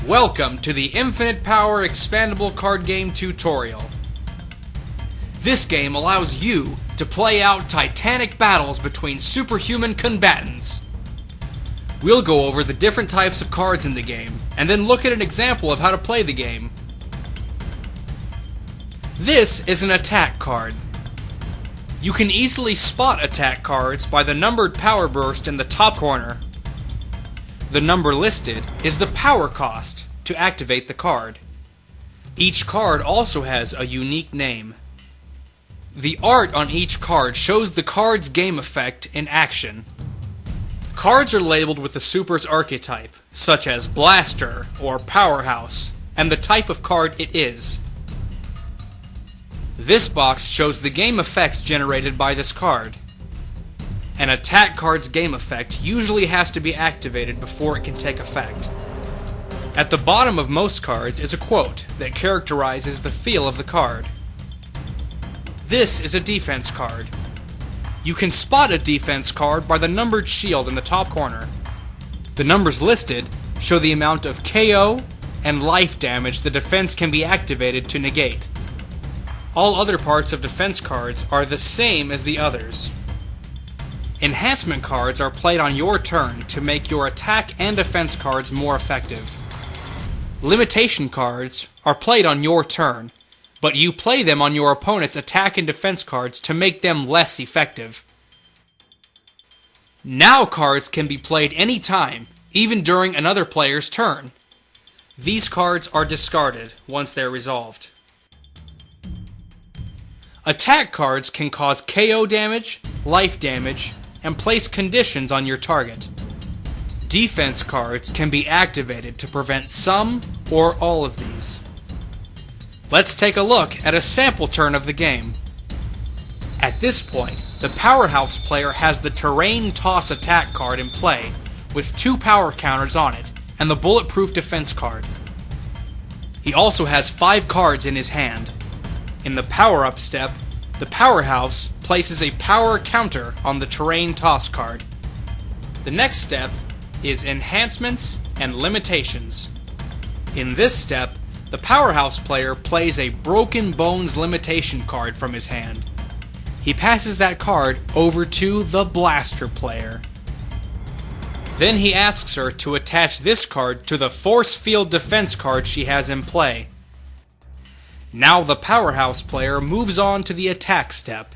Welcome to the Infinite Power Expandable card game tutorial. This game allows you to play out titanic battles between superhuman combatants. We'll go over the different types of cards in the game, and then look at an example of how to play the game. This is an attack card. You can easily spot attack cards by the numbered power burst in the top corner. The number listed is the power cost to activate the card. Each card also has a unique name. The art on each card shows the card's game effect in action. Cards are labeled with the super's archetype, such as Blaster or Powerhouse, and the type of card it is. This box shows the game effects generated by this card. An attack card's game effect usually has to be activated before it can take effect. At the bottom of most cards is a quote that characterizes the feel of the card. This is a defense card. You can spot a defense card by the numbered shield in the top corner. The numbers listed show the amount of KO and life damage the defense can be activated to negate. All other parts of defense cards are the same as the others. Enhancement cards are played on your turn to make your attack and defense cards more effective. Limitation cards are played on your turn, but you play them on your opponent's attack and defense cards to make them less effective. Now cards can be played anytime, even during another player's turn. These cards are discarded once they're resolved. Attack cards can cause KO damage, life damage, and place conditions on your target. Defense cards can be activated to prevent some or all of these. Let's take a look at a sample turn of the game. At this point, the Powerhouse player has the Terrain Toss attack card in play, with 2 power counters on it, and the Bulletproof defense card. He also has 5 cards in his hand. In the power-up step, the Powerhouse places a power counter on the Terrain Toss card. The next step is Enhancements and Limitations. In this step, the Powerhouse player plays a Broken Bones limitation card from his hand. He passes that card over to the Blaster player. Then he asks her to attach this card to the Force Field defense card she has in play. Now the Powerhouse player moves on to the attack step.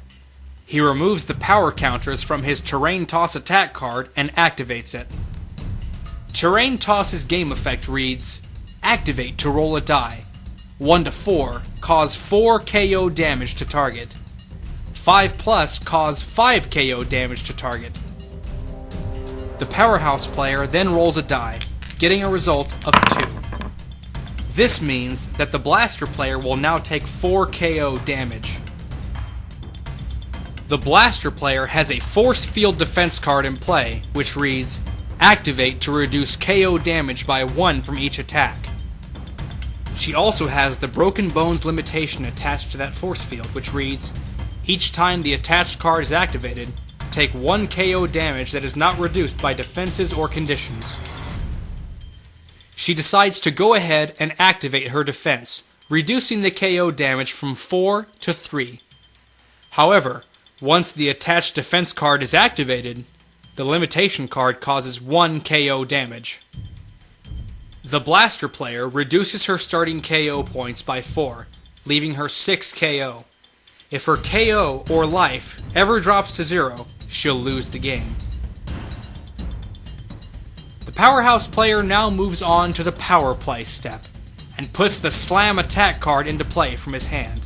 He removes the power counters from his Terrain Toss attack card and activates it. Terrain Toss's game effect reads, activate to roll a die. 1 to 4, cause 4 KO damage to target. 5 plus, cause 5 KO damage to target. The Powerhouse player then rolls a die, getting a result of 2. This means that the Blaster player will now take 4 KO damage. The Blaster player has a Force Field defense card in play, which reads, activate to reduce KO damage by 1 from each attack. She also has the Broken Bones limitation attached to that force field, which reads, each time the attached card is activated, take 1 KO damage that is not reduced by defenses or conditions. She decides to go ahead and activate her defense, reducing the KO damage from 4 to 3. However, once the attached defense card is activated, the limitation card causes 1 KO damage. The Blaster player reduces her starting KO points by 4, leaving her 6 KO. If her KO or life ever drops to 0, she'll lose the game. The Powerhouse player now moves on to the Power Play step, and puts the Slam attack card into play from his hand.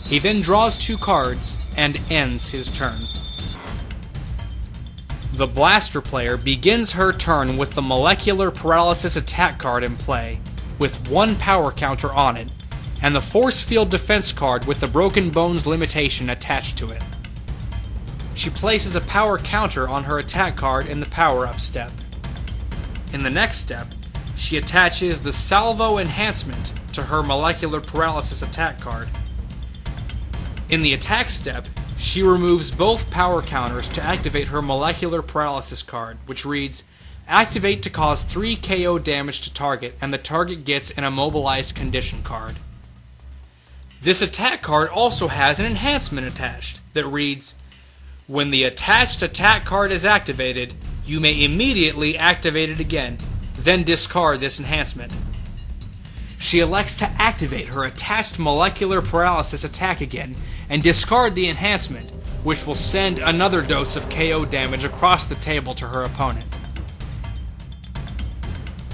He then draws 2 cards and ends his turn. The Blaster player begins her turn with the Molecular Paralysis attack card in play, with 1 power counter on it, and the Force Field defense card with the Broken Bones limitation attached to it. She places a power counter on her attack card in the power-up step. In the next step, she attaches the Salvo enhancement to her Molecular Paralysis attack card. In the attack step, she removes both power counters to activate her Molecular Paralysis card, which reads, activate to cause 3 KO damage to target, and the target gets an immobilized condition card. This attack card also has an enhancement attached that reads, when the attached attack card is activated, you may immediately activate it again, then discard this enhancement. She elects to activate her attached molecular paralysis attack again and discard the enhancement, which will send another dose of KO damage across the table to her opponent.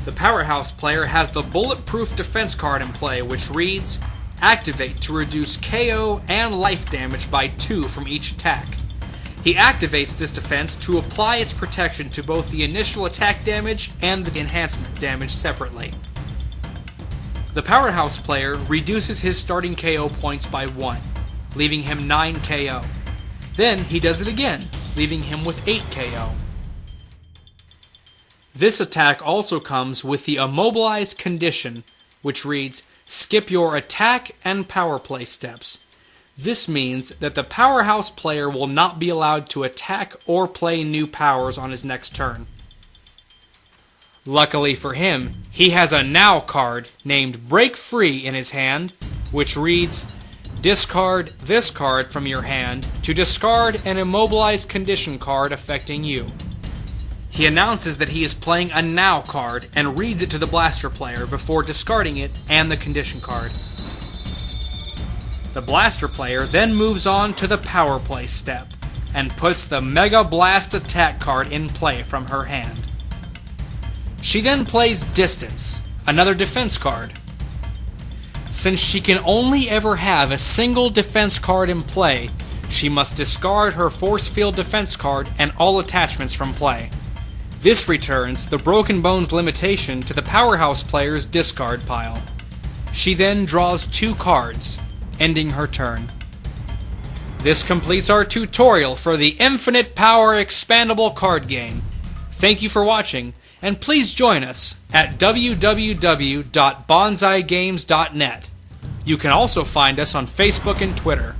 The Powerhouse player has the Bulletproof Defense card in play, which reads, activate to reduce KO and life damage by 2 from each attack. He activates this defense to apply its protection to both the initial attack damage and the enhancement damage separately. The Powerhouse player reduces his starting KO points by 1, leaving him 9 KO. Then he does it again, leaving him with 8 KO. This attack also comes with the immobilized condition, which reads, skip your attack and power play steps. This means that the Powerhouse player will not be allowed to attack or play new powers on his next turn. Luckily for him, he has a Now card named Break Free in his hand, which reads, discard this card from your hand to discard an immobilized condition card affecting you. He announces that he is playing a Now card and reads it to the Blaster player before discarding it and the condition card. The Blaster player then moves on to the Power Play step and puts the Mega Blast attack card in play from her hand. She then plays Distance, another defense card. Since she can only ever have a single defense card in play, she must discard her Force Field defense card and all attachments from play. This returns the Broken Bones limitation to the Powerhouse player's discard pile. She then draws 2 cards, ending her turn. This completes our tutorial for the Infinite Power Expandable card game. Thank you for watching, and please join us at www.bonsaigames.net. You can also find us on Facebook and Twitter.